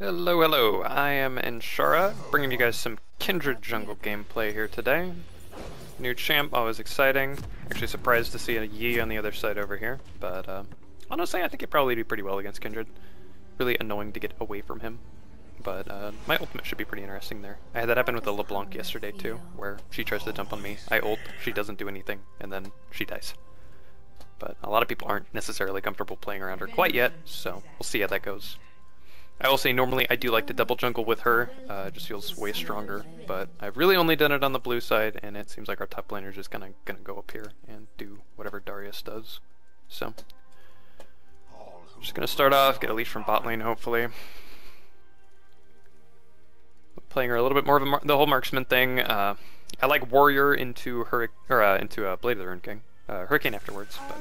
Hello, hello, I am Inshara, bringing you guys some Kindred jungle gameplay here today. New champ, always exciting. Actually surprised to see a Yi on the other side over here, but honestly I think he'd probably do pretty well against Kindred. Really annoying to get away from him, but my ultimate should be pretty interesting there. I had that happen with the LeBlanc yesterday too, where she tries to jump on me, I ult, she doesn't do anything, and then she dies. But a lot of people aren't necessarily comfortable playing around her quite yet, so we'll see how that goes. I will say normally I do like to double jungle with her, it just feels way stronger, but I've really only done it on the blue side, and it seems like our top laner is just gonna go up here and do whatever Darius does. So, just gonna start off, get a leash from bot lane hopefully. Playing her a little bit more of the whole marksman thing. I like warrior into into Blade of the Rune King, Hurricane afterwards, but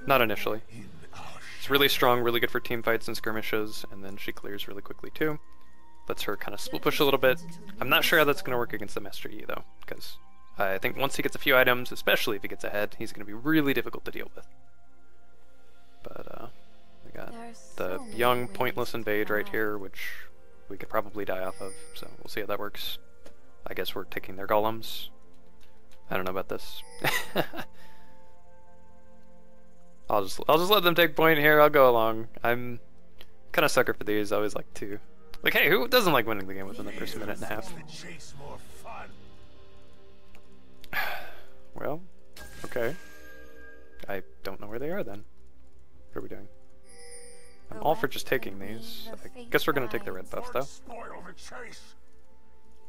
not initially. It's really strong, really good for team fights and skirmishes, and then she clears really quickly too. Lets her kind of split push a little bit. I'm not sure how that's going to work against the Master Yi though, because I think once he gets a few items, especially if he gets ahead, he's going to be really difficult to deal with. But we got the young pointless invade right here, which we could probably die off of, so we'll see how that works. I guess we're taking their golems. I don't know about this. I'll just let them take point here. I'll go along. I'm kind of sucker for these. I always like to, hey, who doesn't like winning the game within the first minute and a half? Well, okay. I don't know where they are then. What are we doing? I'm all for just taking these. I guess we're gonna take the red buff though.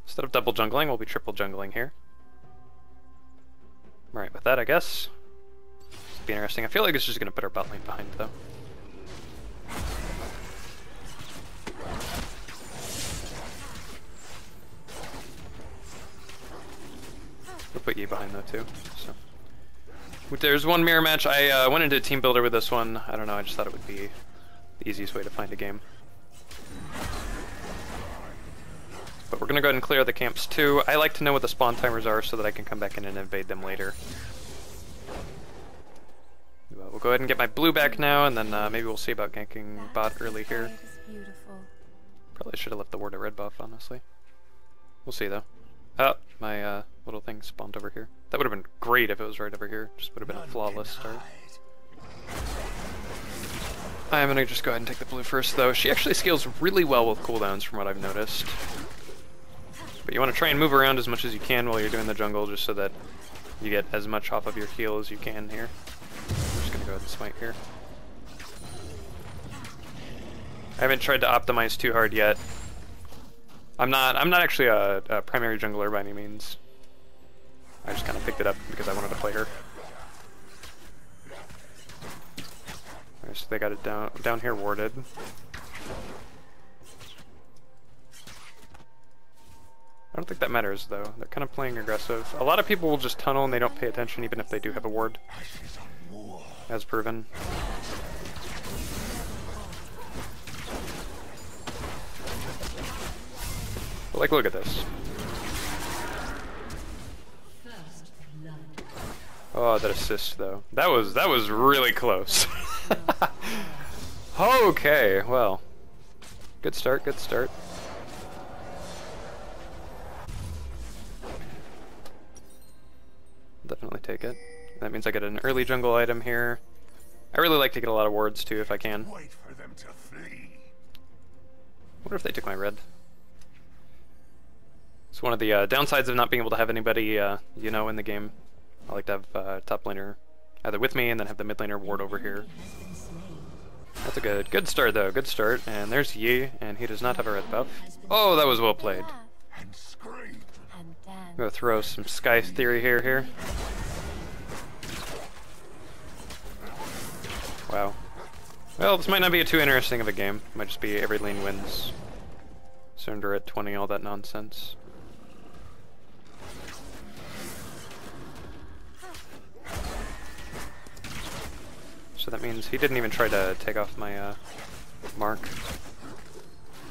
Instead of double jungling, we'll be triple jungling here. Alright, with that I guess. Be interesting. I feel like it's just going to put our bot lane behind though. We'll put Yi behind though too. So there's one mirror match. I went into a team builder with this one. I don't know. I just thought it would be the easiest way to find a game. But we're going to go ahead and clear the camps too. I like to know what the spawn timers are so that I can come back in and invade them later. We'll go ahead and get my blue back now, and then maybe we'll see about ganking bot early here. Probably should have left the ward a red buff, honestly. We'll see though. Oh, my little thing spawned over here. That would have been great if it was right over here. Just would have been a flawless start. I'm gonna just go ahead and take the blue first though. She actually scales really well with cooldowns from what I've noticed. But you want to try and move around as much as you can while you're doing the jungle, just so that you get as much off of your heal as you can here. I'm just gonna go ahead and smite here. I haven't tried to optimize too hard yet. I'm not actually a primary jungler by any means. I just kind of picked it up because I wanted to play her. Alright, so they got it down here warded. I don't think that matters though. They're kind of playing aggressive. A lot of people will just tunnel and they don't pay attention even if they do have a ward. As proven. But like, look at this. Oh, that assist though. That was really close. Okay, well. Good start, good start. Definitely take it. That means I get an early jungle item here. I really like to get a lot of wards too if I can. Wait for them to flee. What if they took my red? It's one of the downsides of not being able to have anybody, you know, in the game. I like to have top laner either with me and then have the mid laner ward over here. That's a good start though, good start. And there's Yi, and he does not have a red buff. Oh, that was well played. I'm gonna throw some Sky Theory here. Wow. Well, this might not be too interesting of a game. It might just be every lane wins. Surrender at 20, all that nonsense. So that means he didn't even try to take off my mark.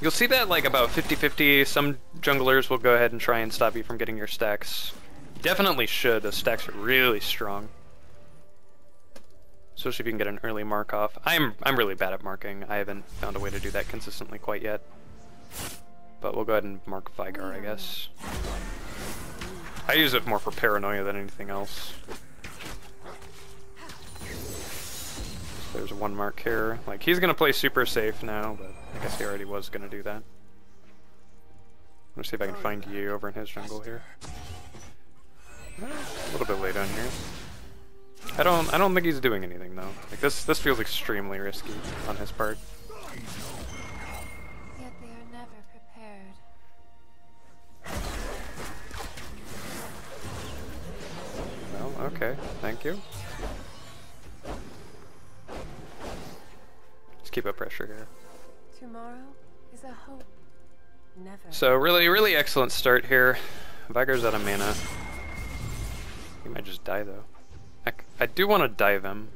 You'll see that like about 50-50. Some junglers will go ahead and try and stop you from getting your stacks. Definitely should. Those stacks are really strong. Especially if you can get an early mark off. I'm really bad at marking. I haven't found a way to do that consistently quite yet. but we'll go ahead and mark Vigar, I guess. I use it more for paranoia than anything else. So there's one mark here. Like, he's gonna play super safe now, but I guess he already was gonna do that. Let's see if I can find you over in his jungle here. A little bit late on here. I don't think he's doing anything though. Like this feels extremely risky on his part. Yet they are never prepared. Well, okay, thank you. Let's keep up pressure here. Tomorrow is a hope. Never. So really excellent start here. Vigar's out of mana. He might just die though. I do want to dive him.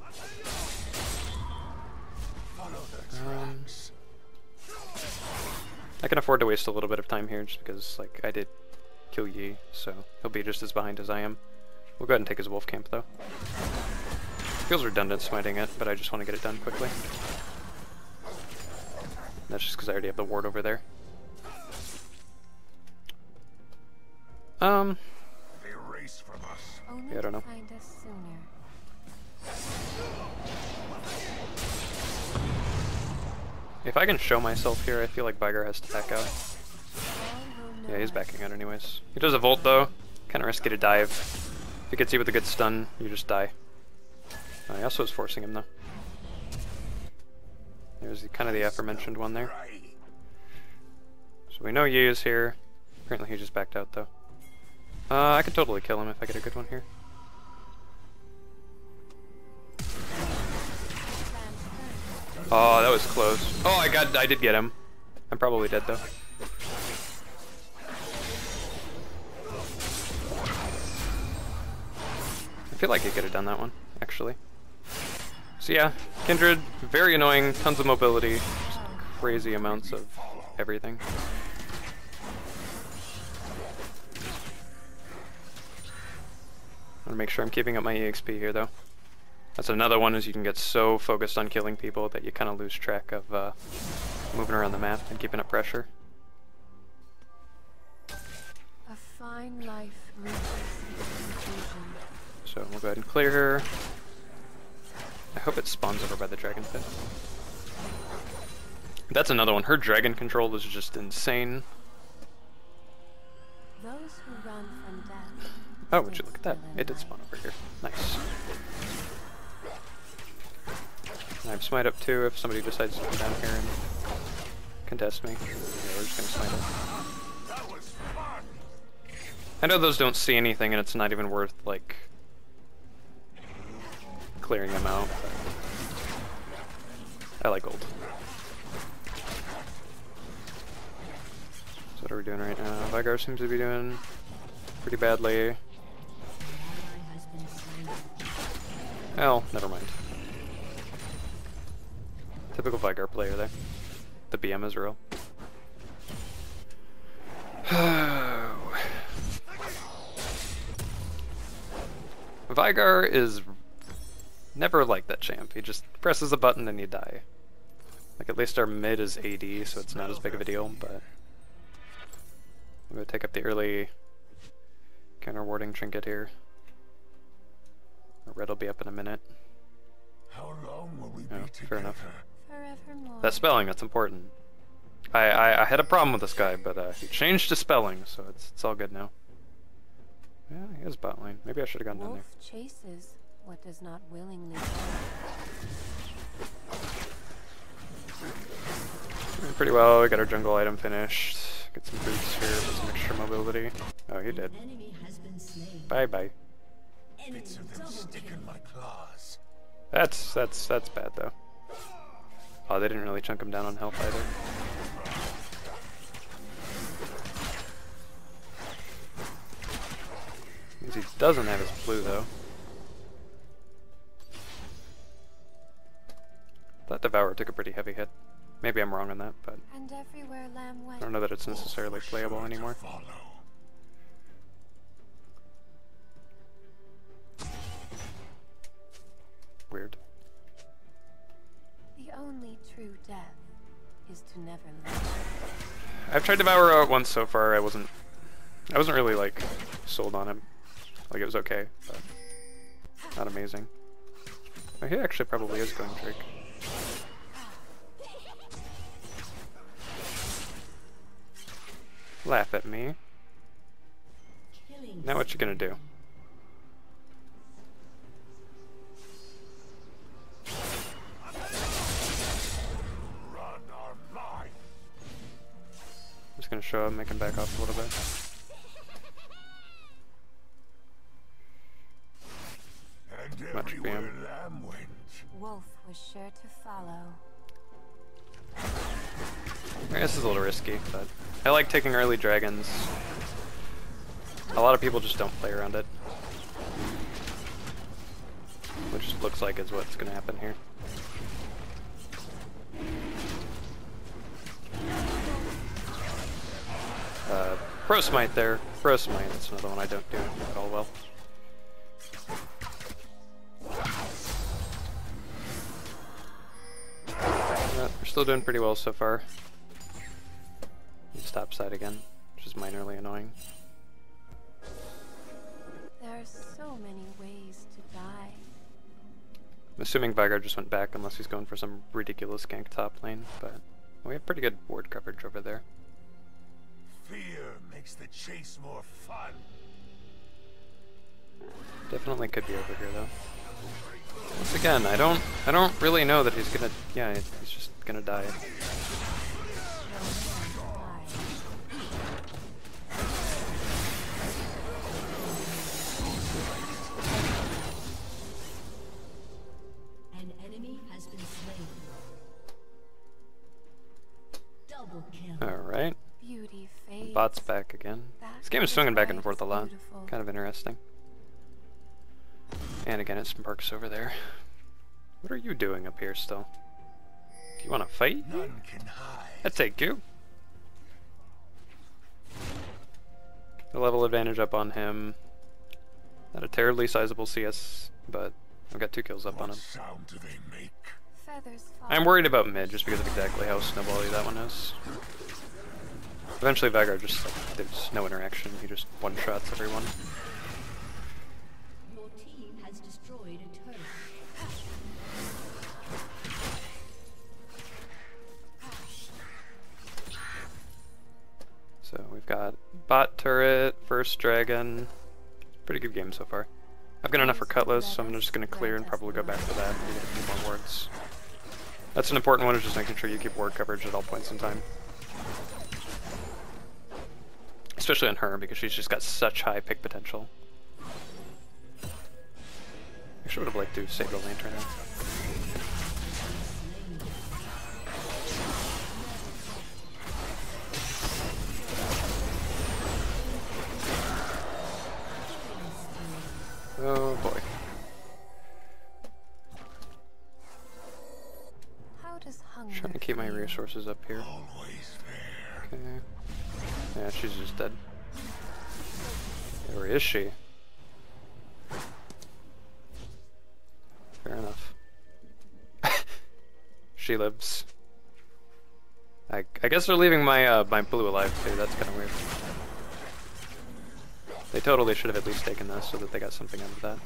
I can afford to waste a little bit of time here just because, like, I did kill Yi, so he'll be just as behind as I am. We'll go ahead and take his wolf camp though. Feels redundant smiting it, but I just want to get it done quickly. That's just because I already have the ward over there. Yeah, I don't know. Find us sooner. If I can show myself here, I feel like Vigar has to back out. Yeah, he's backing out anyways. He does a volt though. Kind of risky to dive. If he gets you with a good stun, you just die. He also is forcing him though. There's kind of the aforementioned one there. So we know Yi is here. Apparently he just backed out though. I could totally kill him if I get a good one here. Oh, that was close. Oh, I did get him. I'm probably dead though. I feel like he could have done that one, actually. So yeah, Kindred, very annoying, tons of mobility, just crazy amounts of everything. I want to make sure I'm keeping up my EXP here though. That's another one, is you can get so focused on killing people that you kind of lose track of moving around the map and keeping up pressure. A fine life reaches its conclusion. So we'll go ahead and clear her. I hope it spawns over by the dragon pit. That's another one. Her dragon control is just insane. Those who run from death. Oh, would you look at that? It did spawn over here. Nice. And I have smite up too if somebody decides to come down here and contest me. Yeah, we're just gonna smite it. I know those don't see anything and it's not even worth, like, clearing them out, but I like gold. So what are we doing right now? Vigar seems to be doing pretty badly. Well, never mind. Typical Vigar player there. The BM is real. Vigar is never like that champ. He just presses a button and you die. Like, at least our mid is AD, so it's not as big of a deal, but I'm gonna take up the early counter warding trinket here. Red will be up in a minute. How long will we Oh, be together? fair enough. Forevermore. That spelling, that's important. I had a problem with this guy, but he changed to spelling, so it's all good now. Yeah, he is bot lane. Maybe I should have gone down there. Wolf chases what does not willingly. Doing pretty well. We got our jungle item finished. Get some boots here for some extra mobility. Oh, he did. Bye bye. Bits of them stick in my claws. That's bad though. Oh, they didn't really chunk him down on health either. Means he doesn't have his blue though. That Devourer took a pretty heavy hit. Maybe I'm wrong on that, but And everywhere lamb went. I don't know that it's necessarily playable anymore. Follow. Weird. The only true death is to never live. I've tried Devour out once so far. I wasn't really like sold on him. Like it was okay, but not amazing. Oh, he actually probably is going Drake. Laugh at me. Now what you gonna do? Just gonna show him, make him back off a little bit. Much BM. Wolf was sure to follow. I guess it's a little risky, but I like taking early dragons. A lot of people just don't play around it. Which looks like is what's gonna happen here. Pro Smite there. Pro Smite, that's another one I don't do at all well. We're still doing pretty well so far. He's top side again, which is minorly annoying. There are so many ways to die. I'm assuming Vigard just went back unless he's going for some ridiculous gank top lane, but we have pretty good ward coverage over there. Fear makes the chase more fun. Definitely could be over here though. Once again, I don't really know that he's gonna, yeah, he's just gonna die. An enemy has been slain. Double kill. Alright. Beauty fades. Bot's back again. This game is swinging back and forth a lot. Kind of interesting. And again, it's Sparks over there. What are you doing up here still? Do you want to fight? None can hide. I'd take you. The level advantage up on him. Not a terribly sizable CS, but I've got 2 kills up on him. What sound do they make? Feathers fall. I'm worried about mid just because of exactly how snowbally that one is. Eventually Vigard just, like, there's no interaction, he just one-shots everyone. Your team has destroyed a turret. So we've got bot turret, first dragon. Pretty good game so far. I've got enough for Cutlass, so I'm just going to clear and probably go back to that and get a few more wards. That's an important one, is just making sure you keep ward coverage at all points in time. Especially on her, because she's just got such high pick potential. Actually would have liked to save the lantern now. Oh boy. How does hunger Trying to keep my feel? resources up here. Always fair. Okay. Yeah, she's just dead. Where is she? Fair enough. She lives. I guess they're leaving my my blue alive too. That's kind of weird. They totally should have at least taken this so that they got something out of that.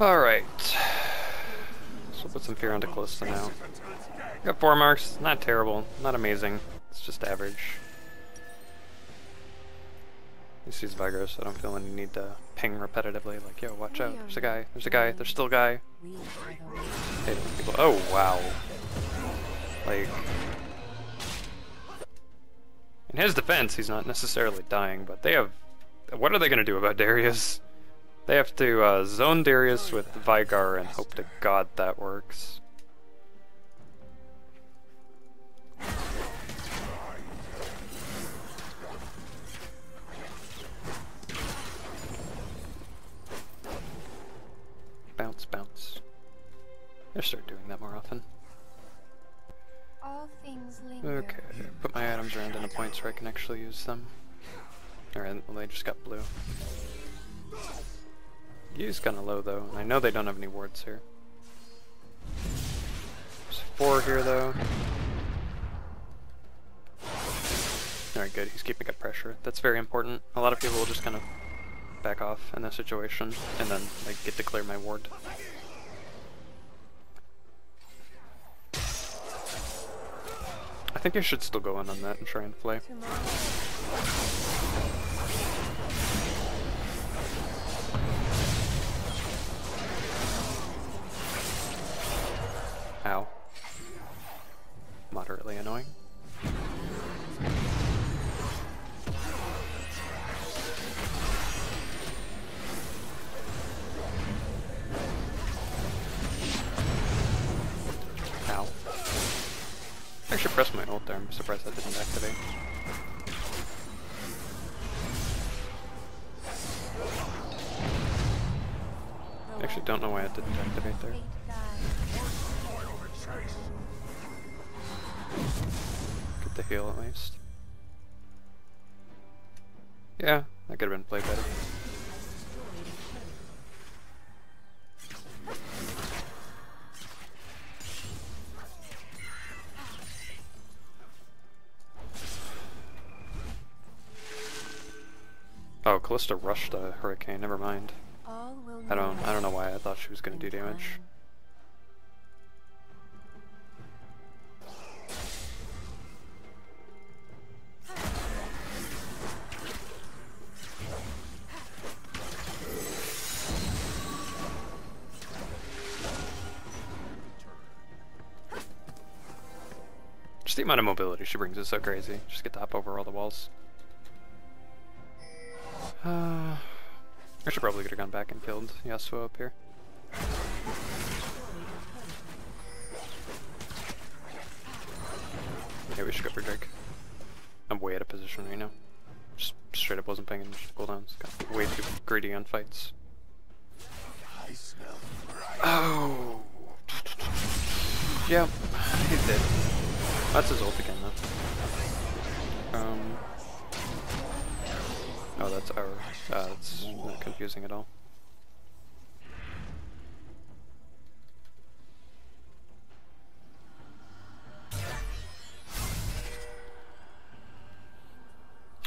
Alright. So we'll put some fear onto Callista now. Got 4 marks, not terrible, not amazing. It's just average. He sees Vigor, so I don't feel any need to ping repetitively, like, yo, watch out, there's a guy, there's still a guy. We are the ones. Hey, people, oh wow. Like, in his defense, he's not necessarily dying, but they have, what are they gonna do about Darius? They have to zone Darius with Vigar and hope to God that works. Bounce, bounce. I should start doing that more often. All things linger. Okay, put my items around in a point so I can actually use them. Alright, well they just got blue. Yu's kinda low though, and I know they don't have any wards here. There's 4 here though. Alright, good, he's keeping up pressure. That's very important. A lot of people will just kind of back off in this situation, and then I get to clear my ward. I think I should still go in on that and try and play. Ow. Moderately annoying. Ow. I should press my ult there, I'm surprised that didn't activate. I actually don't know why it didn't activate there. Get the heal at least. Yeah, that could have been played better. Oh, Callista rushed a hurricane, never mind. I don't know why I thought she was gonna do damage. Just the amount of mobility she brings is so crazy. Just get to hop over all the walls. I should probably have gone back and killed Yasuo up here. Yeah, we should go for Drake. I'm way out of position right now. Just straight up wasn't paying attention to cooldowns. Got way too greedy on fights. Oh! Yep, he's dead. That's his ult again though. Oh, that's our. That's not confusing at all.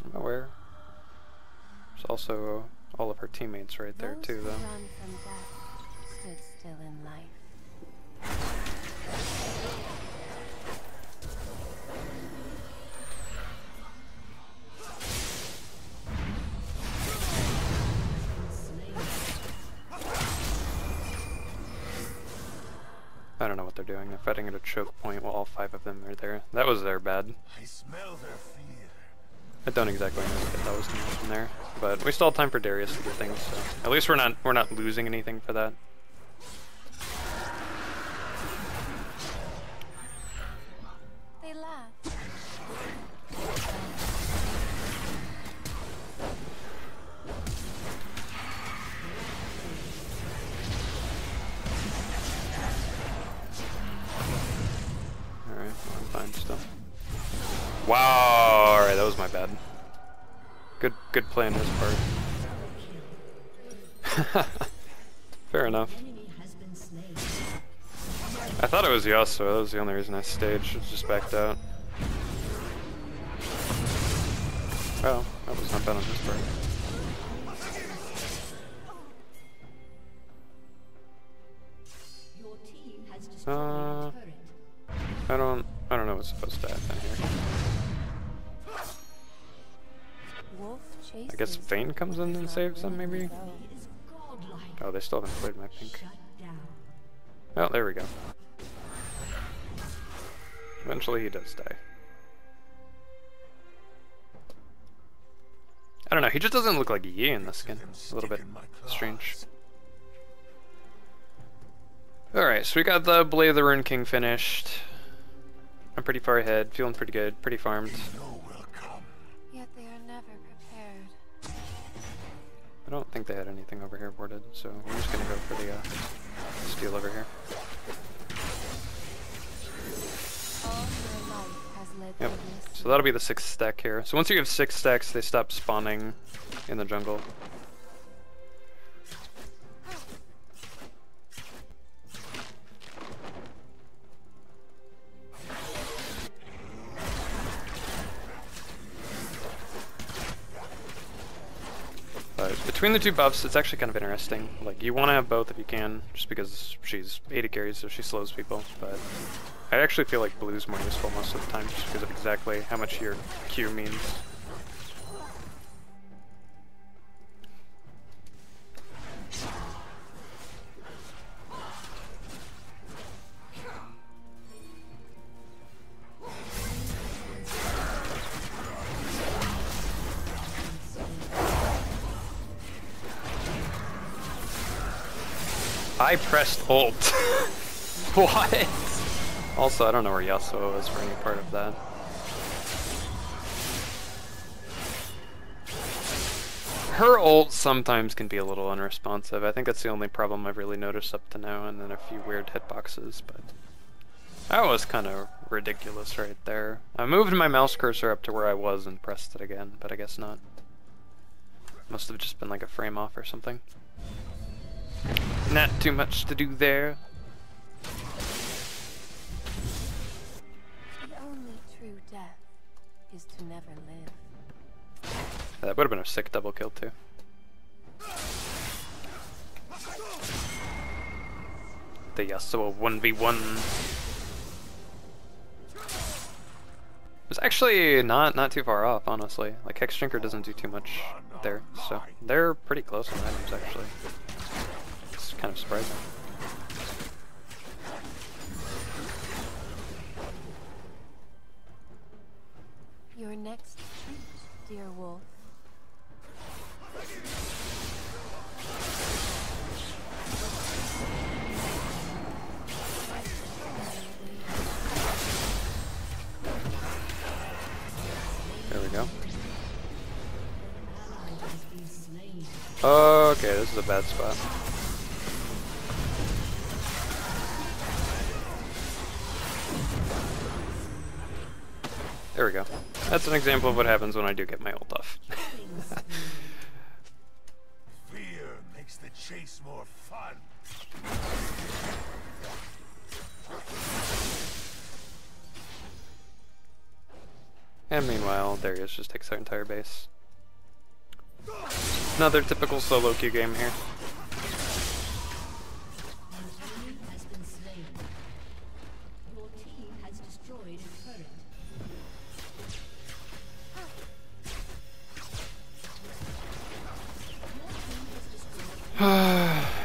I'm aware. There's also all of her teammates right there too, though. Run from death stood still in life. I don't know what they're doing. They're fighting at a choke point while all 5 of them are there. That was their bad. I smell their fear. I don't exactly know what that was going to happen there, but we still have time for Darius to get things. So at least we're not losing anything for that. They laugh. Alright, well, I'm fine still. Wow, alright, that was my bad. Good play on his part. Fair enough. I thought it was Yasuo, that was the only reason I staged, it just backed out. Well, that was not bad on his part. I don't know what's supposed to happen here. I guess Vayne comes in and saves them, maybe? Oh, they still haven't played my pink. Oh, there we go. Eventually he does die. I don't know, he just doesn't look like Yi in the skin. A little bit strange. Alright, so we got the Blade of the Rune King finished. I'm pretty far ahead, feeling pretty good, pretty farmed. Yet they are never prepared. I don't think they had anything over here boarded, so we're just gonna go for the steal over here. All your life has led Yep, to this. so So that'll be the 6th stack here. So once you have 6 stacks, they stop spawning in the jungle. But between the two buffs, it's actually kind of interesting. Like, you want to have both if you can, just because she's 80 carries, so she slows people. But I actually feel like blue's more useful most of the time, just because of exactly how much your Q means. I pressed ult. What? Also, I don't know where Yasuo was for any part of that. Her ult sometimes can be a little unresponsive. I think that's the only problem I've really noticed up to now, and then a few weird hitboxes, but that was kind of ridiculous right there. I moved my mouse cursor up to where I was and pressed it again, but I guess not. Must have just been like a frame off or something. Not too much to do there. The only true death is to never live. That would have been a sick double kill too. The Yasuo 1v1. It's actually not too far off, honestly. Like, Hex Drinker doesn't do too much there, so they're pretty close on items, actually. It's kind of surprising. Your next treat, dear wolf. There we go. Okay, this is a bad spot. There we go. That's an example of what happens when I do get my ult off. Fear makes the chase more fun. And meanwhile, Darius just takes our entire base. Another typical solo queue game here.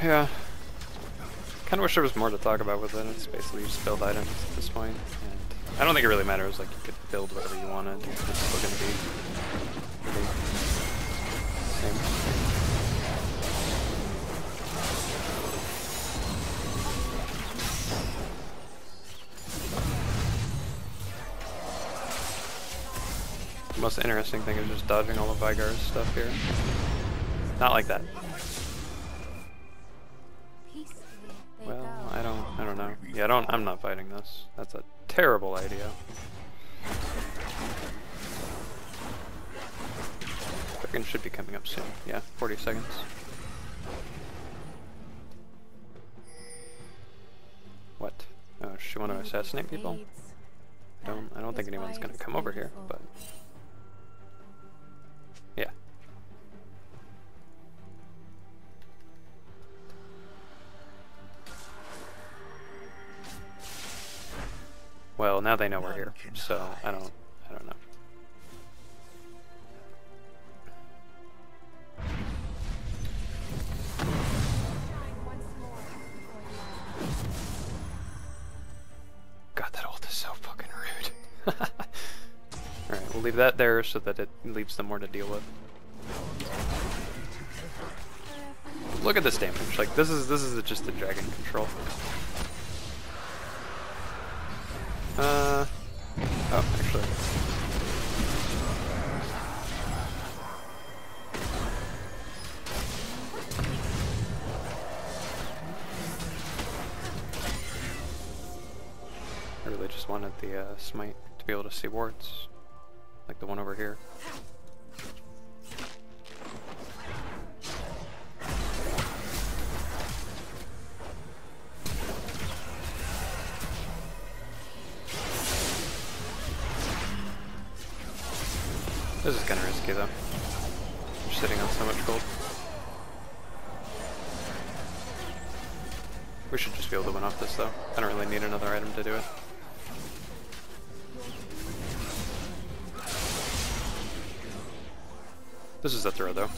Yeah. Kinda wish there was more to talk about with it. It's basically just build items at this point. And I don't think it really matters, like, you could build whatever you wanted. It's still gonna be pretty same. The most interesting thing is just dodging all the Vygar's stuff here. Not like that. Well, I don't know. Yeah, I'm not fighting this. That's a terrible idea. Second should be coming up soon. Yeah, 40 seconds. What? Oh, she want to assassinate people? I don't think anyone's gonna come over here, but yeah. Well, now they know we're here, so I don't know. God, that ult is so fucking rude. Alright, we'll leave that there so that it leaves them more to deal with. Look at this damage. Like, this is just the dragon control. Oh, actually. I really just wanted the smite to be able to see wards. like the one over here. This is kinda risky though. You're sitting on so much gold. We should just be able to win off this though. I don't really need another item to do it. This is a throw though.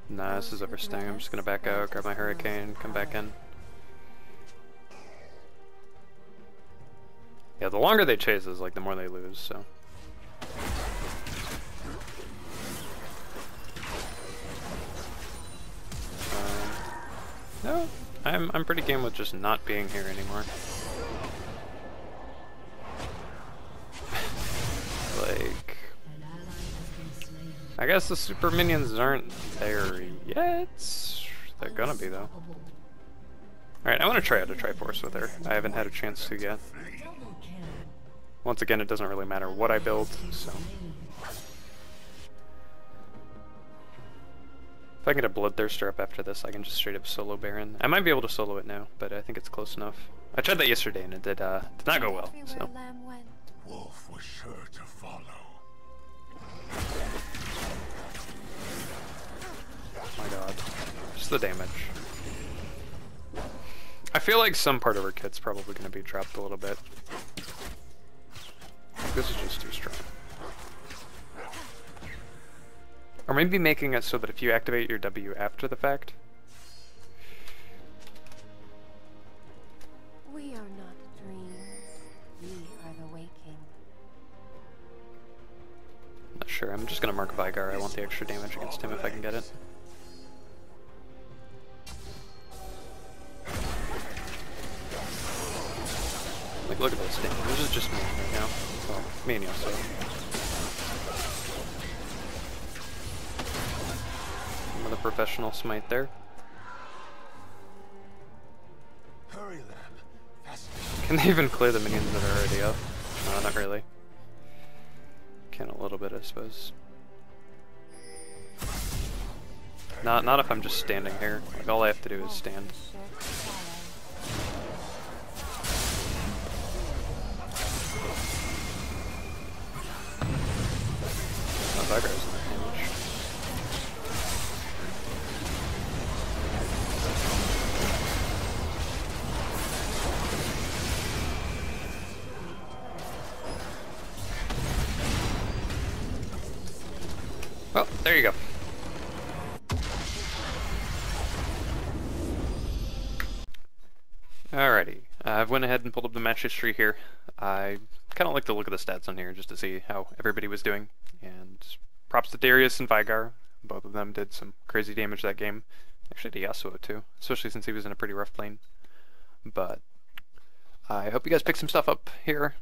Nah, this is overstaying. I'm just gonna back out, grab my hurricane, come back in. Yeah, the longer they chase is like the more they lose, so. No, I'm pretty game with just not being here anymore. Like, I guess the super minions aren't there yet. They're gonna be though. Alright, I want to try out a Triforce with her. I haven't had a chance to yet. Once again, it doesn't really matter what I build, so. If I can get a Bloodthirster up after this, I can just straight up solo Baron. I might be able to solo it now, but I think it's close enough. I tried that yesterday and it did not go well, so. Wolf was sure to follow. Oh my god. Just the damage. I feel like some part of her kit's probably going to be dropped a little bit. This is just too strong. Or maybe making it so that if you activate your W after the fact. We are not dreams. We are the waking. Not sure. I'm just gonna mark Vigar. I want the extra damage against him if I can get it. Like, look at this damage. This is just me right now. Well, me and you also. Another professional smite there. Hurry then. Faster. Can they even clear the minions that are already up? No, not really. Can a little bit, I suppose. Not if I'm just standing here. Like, all I have to do is stand. Oh, Vigar's in that damage. Well, there you go. Alrighty, I've went ahead and pulled up the match history here. I kind of like to look at the stats on here just to see how everybody was doing. And props to Darius and Vigar. Both of them did some crazy damage that game. Actually to Yasuo too, especially since he was in a pretty rough lane. But I hope you guys pick some stuff up here.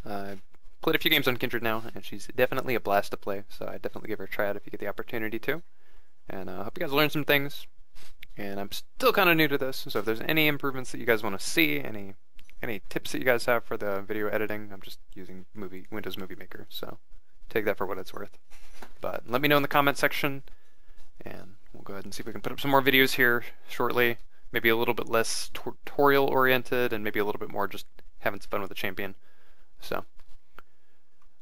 Played a few games on Kindred now, and she's definitely a blast to play, so I definitely give her a try out if you get the opportunity to. And I hope you guys learned some things. And I'm still kind of new to this, so if there's any improvements that you guys want to see, any tips that you guys have for the video editing, I'm just using Windows Movie Maker, so take that for what it's worth. But let me know in the comment section, and we'll go ahead and see if we can put up some more videos here shortly. Maybe a little bit less tutorial oriented, and maybe a little bit more just having some fun with the champion. So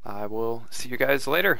I will see you guys later.